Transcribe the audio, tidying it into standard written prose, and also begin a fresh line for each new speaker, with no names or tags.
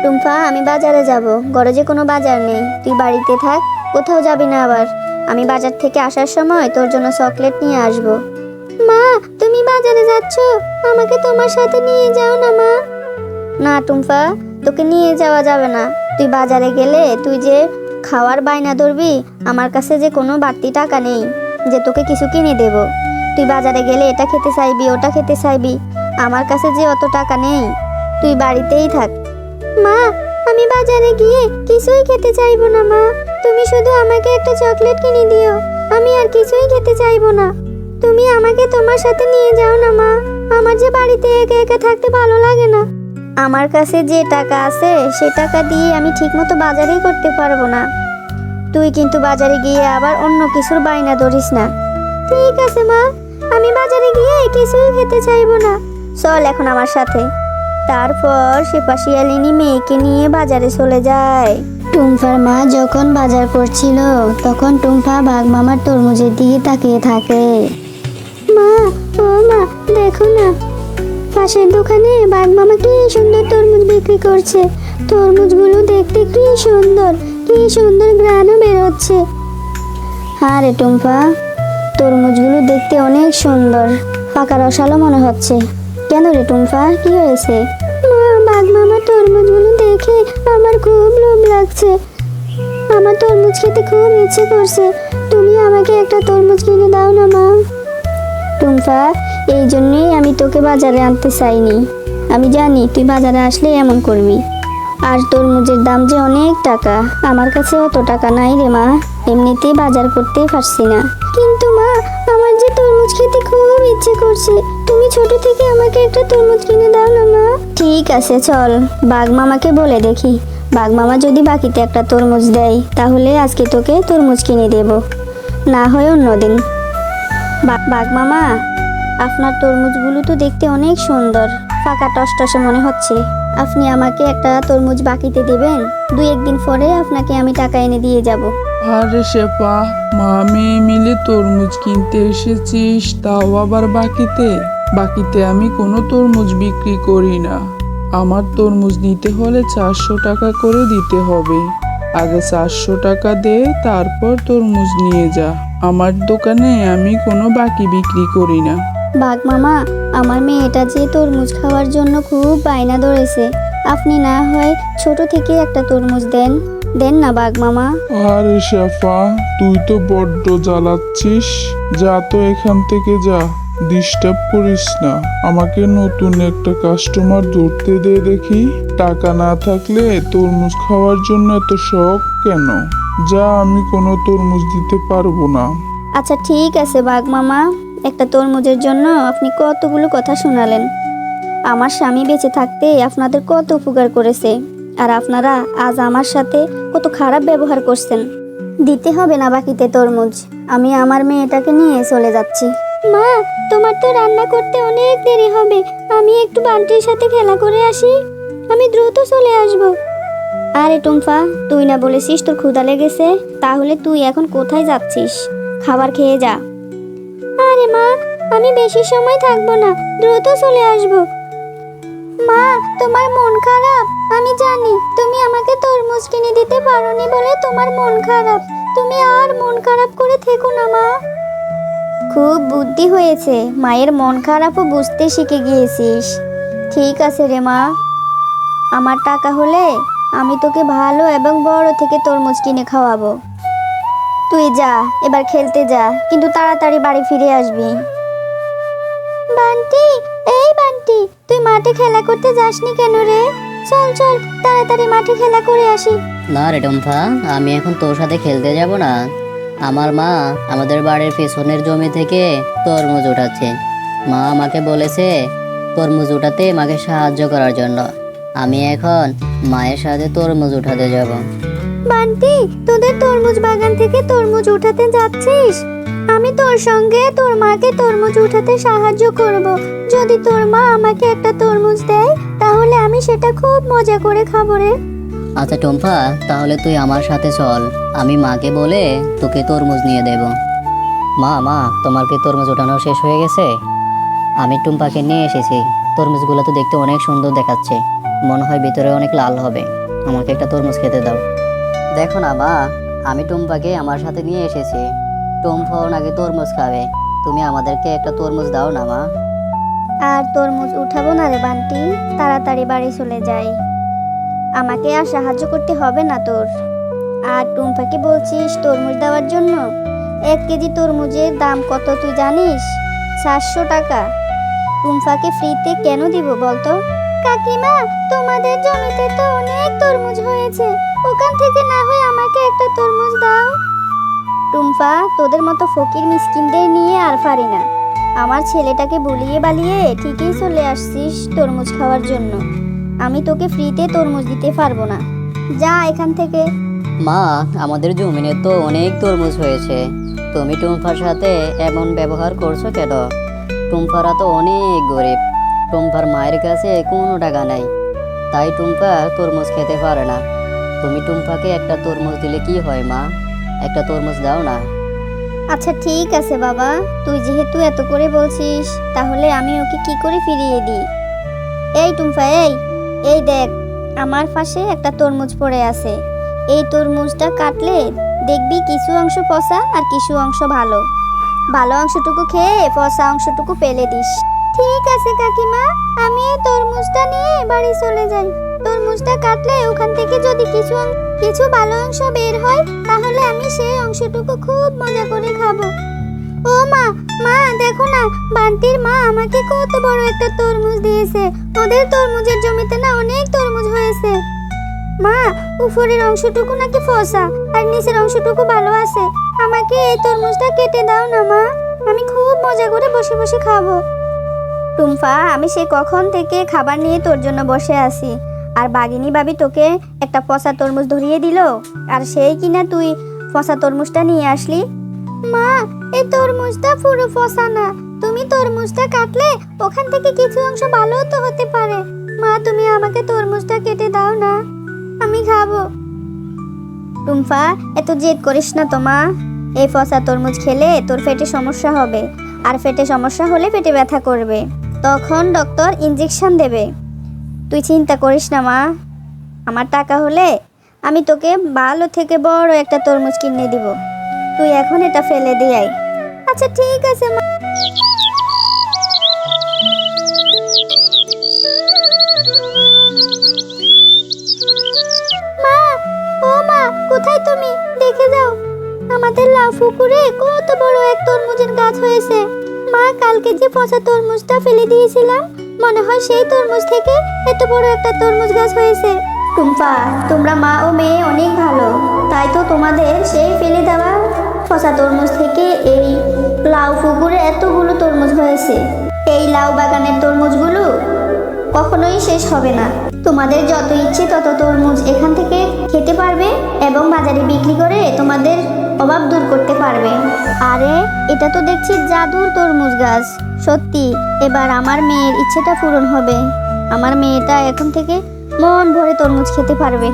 টুম্পা, আমি বাজারে যাব। ঘরে যে কোনো বাজার নেই, তুই বাড়িতে থাক, কোথাও যাবি না আবার। আমি বাজার থেকে আসার সময় তোর জন্য চকলেট নিয়ে আসব। মা, তুমি বাজারে যাচ্ছ, আমাকে তোমার সাথে নিয়ে যাও না মা। না টুম্পা, তোকে নিয়ে যাওয়া যাবে না। তুই বাজারে গেলে তুই যে খাওয়ার বায়না ধরবি, আমার কাছে যে কোনো বাড়তি টাকা নেই যে তোকে কিছু কিনে দেব। তুই বাজারে গেলে এটা খেতে চাইবি, ওটা খেতে চাইবি, আমার কাছে যে অত টাকা নেই। তুই বাড়িতেই থাক। মা, আমি বাজারে গিয়ে কিছুই খেতে চাইবো না মা। তুমি শুধু আমাকে একটা চকলেট কিনে দিও, আমি আর কিছুই খেতে চাইবো না। তুমি আমাকে তোমার সাথে নিয়ে যাও না মা, আমার যে বাড়িতে একা একা থাকতে ভালো লাগে না। আমার কাছে যে টাকা আছে সে টাকা দিয়ে আমি ঠিকমতো বাজারেই করতে পারবো না। তুই কিন্তু বাজারে গিয়ে আবার অন্য কিছুর বায়না ধরিস না। ঠিক আছে মা, আমি বাজারে গিয়ে কিছুই খেতে চাইবো না। চল এখন আমার সাথে। তারপর শেফা শিয়ালিনী মেয়েকে নিয়ে বাজারে চলে যায়। টুম্পার মা যখন বাজার করছিল তখন টুম্পা বাঘ মামার তরমুজের দিকে তাকিয়ে থাকে। মা, ও মা, দেখো না, পাশের দোকানে বাঘ মামা কি সুন্দর তরমুজ বিক্রি করছে। তরমুজগুলো দেখতে কি সুন্দর, কি সুন্দর ঘ্রাণও বেরোচ্ছে। হ্যাঁ রে টুম্পা, তরমুজগুলো দেখতে অনেক সুন্দর, পাকা রসালো মনে হচ্ছে। কেন রে টুম্পা, কি হয়েছে? মা, বাঘ মামার তরমুজগুলো দেখে আমার খুব লোভ লাগছে। আমার তরমুজ খেতে খুব ইচ্ছে করছে। তুমি আমাকে একটা তরমুজ কিনে দাও না মা। টুম্পা, এই জন্যই আমি তোকে বাজারে আনতে চাইনি। আমি জানি তুই বাজারে আসলে এমন করবি। আর তরমুজের দাম যে অনেক টাকা, আমার কাছে অত টাকা নাই রে মা, এমনিতেই বাজার করতেই পারছি না। কিন্তু মা, আমার যে তরমুজ খেতে খুব ইচ্ছে করছে, তুমি ছোট থেকে আমাকে একটা তরমুজ কিনে দাও না মা। ঠিক আছে, চল বাঘ মামাকে বলে দেখি। বাঘ মামা যদি বাকিতে একটা তরমুজ দেয় তাহলে আজকে তোকে তরমুজ কিনে দেব, না হয় অন্যদিন। বাঘ মামা, আপনার তরমুজগুলো তো দেখতে অনেক সুন্দর, পাকা টসটসে মনে হচ্ছে। আপনি আমাকে একটা তরমুজ বাকিতে দেবেন? 2-1 দিন পরে আপনাকে আমি টাকা এনে দিয়ে যাব।
আরে শেফা, মা মেয়ে মিলে তরমুজ কিনতে এসেছিস, তাও আবার বাকিতে? বাকিতে আমি কোনো তরমুজ বিক্রি করি না। আমার তরমুজ নিতে হলে 400 টাকা করে দিতে হবে। আগে 400 টাকা দে, তারপর তরমুজ নিয়ে যা। আমার দোকানে আমি কোনো বাকি বিক্রি করি না।
বাঘ মামা, আমার মেয়েটা যে তরমুজ খাওয়ার জন্য খুব বায়না ধরেছে, আপনি না হয় ছোট থেকে একটা তরমুজ দেন। দেন না বাঘ মামা।
আরে শেফা, তুই তো বড্ড জ্বালাচ্ছিস। যা তো এখান থেকে যা, ডিস্টার্ব করিস না। আমাকে নতুন একটা কাস্টমার ধরতে দে দেখি। টাকা না থাকলে তরমুজ খাওয়ার জন্য এত শখ কেন? যা, আমি কোনো তরমুজ দিতে পারবো না।
আচ্ছা ঠিক আছে বাঘ মামা, একটা তরমুজের জন্য আপনি কতগুলো কথা শোনালেন। আমার স্বামী বেঁচে থাকতে আপনাদের কত উপকার করেছে, আর আপনারা আজ আমার সাথে কত খারাপ ব্যবহার করছেন। দিতে হবে না বাকিতে তরমুজ, আমি আমার মেয়েটাকে নিয়ে চলে যাচ্ছি। মা, তোমার তো রান্না করতে অনেক দেরি হবে, আমি একটু বান্টির সাথে খেলা করে আসি, আমি দ্রুত চলে আসব। আরে টুম্পা, তুই না বলেছিস তোর ক্ষুধা লেগেছে? তাহলে তুই এখন কোথায় যাচ্ছিস? খাবার খেয়ে যা। আরে মা, আমি বেশি সময় থাকবো না, দ্রুত চলে আসব। মা, তোমার মন খারাপ, আমি জানি তুমি আমাকে তরমুজ কিনে দিতে পারোনি বলে তোমার মন খারাপ। তুমি আর মন খারাপ করে থেকো না মা। খুব বুদ্ধি হয়েছে, মায়ের মন খারাপও বুঝতে শিখে গিয়েছিস। ঠিক আছে রে মা, আমার টাকা হলে আমি তোকে ভালো এবং বড় থেকে তরমুজ কিনে খাওয়াবো। তুই যা, এবার খেলতে যা, কিন্তু তাড়াতাড়ি বাড়ি ফিরে আসবি। বান্টি, এই বান্টি, তুই মাঠে খেলা করতে যাসনি কেন রে? চল চল, তাড়াতাড়ি মাঠে খেলা করে আসি।
না রে টম্পা, আমি এখন তোর সাথে খেলতে যাব না। আমার মা আমাদের বাড়ির পেছনের জমি থেকে তরমুজ উঠাচ্ছে। মা আমাকে বলেছে তরমুজ উঠাতে মাকে সাহায্য করার জন্য। আমি এখন মায়ের সাথে তরমুজ উঠাতে যাব।
বান্টি, তোদের তরমুজ বাগান থেকে তরমুজ উঠাতে যাচ্ছিস? আমি তোর সঙ্গে তোর মাকে তরমুজ উঠাতে সাহায্য করব। যদি তোর মা আমাকে একটা তরমুজ দেয় তাহলে আমি সেটা খুব মজা করে খাবো রে।
আচ্ছা টম্পা, তাহলে তুই আমার সাথে চল, আমি মাকে বলে তোকে তরমুজ নিয়ে দেব। মা, তোমার কি তরমুজ ওঠানো শেষ হয়ে গেছে? আমি টুম্পাকে নিয়ে এসেছি, তরমুজগুলো তো দেখতে অনেক সুন্দর দেখাচ্ছে। মনে হয় ভিতরে অনেক লাল হবে। আমাকে একটা তরমুজ খেতে দাও। দেখো না মা, আমি টুম্পাকে আমার সাথে নিয়ে এসেছি। টুম্পাও নাকি তরমুজ খাবে। তুমি আমাদেরকে একটা তরমুজ দাও না মা।
আর তরমুজ উঠাবো না রে বান্টি, তাড়াতাড়ি বাড়ি চলে যাই। আমাকে আর সাহায্য করতে হবে না তোর। আর টুম্পাকে বলছিস তরমুজ দেওয়ার জন্য? 1 কেজি তরমুজের দাম কত তুই জানিস? 700 টাকা। টুম্পাকে ফ্রিতে কেন দিব বলতো? কাকিমা, তোমাদের জমিতে তো অনেক তরমুজ হয়েছে, ওখান থেকে না হয় আমাকে একটা তরমুজ দাও। টুম্পা, তোদের মতো ফকির মিসকিনদের নিয়ে আর পারি না। আমার ছেলেটাকে বুলিয়ে বালিয়ে ঠিকই চলে আসছিস তরমুজ খাওয়ার জন্য। আমি তোকে ফ্রিতে তরমুজ দিতে পারবো না, যা এখান থেকে।
মা, আমাদের জমিনে তো অনেক তরমুজ হয়েছে, তুমি টুম্পার সাথে এমন ব্যবহার করছো কেন? টুম্পারা তো অনেক গরিব, টুম্পার মায়ের কাছে কোনো টাকা নেই, তাই টুম্পা তরমুজ খেতে পারে না। তুমি টুম্পাকে একটা তরমুজ দিলে কি হয় মা? একটা তরমুজ দাও না।
আচ্ছা ঠিক আছে বাবা, তুই যেহেতু এত করে বলছিস, তাহলে আমি ওকে কি করে ফিরিয়ে দিই? এই টুম্পা, এই এই দেখ, আমার পাশে একটা তরমুজ পড়ে আছে। এই তরমুজটা কাটলে দেখবি কিছু অংশ পচা আর কিছু অংশ ভালো। ভালো অংশটুকু খেয়ে পচা অংশটুকু ফেলে দিস। ঠিক আছে কাকিমা, আমি এই তরমুজটা নিয়ে বাড়ি চলে যাই। তরমুজটা কাটলে ওখান থেকে যদি কিছু ভালো অংশ বের হয়, তাহলে আমি সেই অংশটুকু খুব মজা করে খাবো। ও মা, মা দেখো না, বান্টির মা আমাকে কত বড় একটা তরমুজ দিয়েছে। ওদের তরমুজের জমিতে না অনেক তরমুজ হয়েছে। মা, উপরের অংশটুকু নাকি ফসা আর নিচের অংশটুকু ভালো আছে। আমাকে এই তরমুজটা কেটে দাও না মা, আমি খুব মজা করে বসে বসে খাবো। টুম্পা, আমি সে কখন থেকে খাবার নিয়ে তোর জন্য বসে আছি, আর বাগিনী ভাবি তোকে একটা পচা তরমুজ ধরিয়ে দিল, আর সেই কিনা তুই পচা তরমুজটা নিয়ে আসলি। মা, এই তরমুজটা পুরো পচা না, তুমি তরমুজটা কাটলে ওখান থেকে কিছু অংশ ভালো তো হতে পারে। মা, তুমি আমাকে তরমুজটা কেটে দাও না, আমি খাবো। টুম্পা, এত জেদ করিস না তো মা। এই পচা তরমুজ খেলে তোর পেটে সমস্যা হবে, আর পেটে সমস্যা হলে পেটে ব্যথা করবে, তখন ডক্টর ইনজেকশন দেবে। তুই চিন্তা করিস না মা, আমার টাকা হলে আমি তোকে ভালো থেকে বড় একটা তরমুজ কিনে দিব। তুই এখন এটা ফেলে দিয়ে আয়। আচ্ছা ঠিক আছে মা। মা, ও মা, কোথায় তুমি? দেখে যাও, আমাদের লাউ পুকুরে কত বড় এক তরমুজের গাছ হয়েছে। মা, কালকে যে পচা তরমুজটা ফেলে দিয়েছিলাম, মনে হয় সেই তরমুজ থেকে এত বড় একটা তরমুজ গাছ হয়েছে। টুম্পা, তোমরা মা ও মেয়ে অনেক ভালো, তাই তো তোমাদের সেই ফেলে দেওয়া পচা তরমুজ থেকে এই লাউ পুকুরে এতগুলো তরমুজ হয়েছে। এই লাউ বাগানের তরমুজগুলো কখনোই শেষ হবে না। তোমাদের যত ইচ্ছে তত তরমুজ এখান থেকে খেতে পারবে এবং বাজারে বিক্রি করে তোমাদের অভাব দূর করতে পারবে। আরে, এটা তো দেখছি জাদুর তরমুজ গাছ। সত্যি, এবার আমার মেয়ের ইচ্ছেটা পূরণ হবে। আমার মেয়েটা এখন থেকে মন ভরে তরমুজ খেতে পারবে।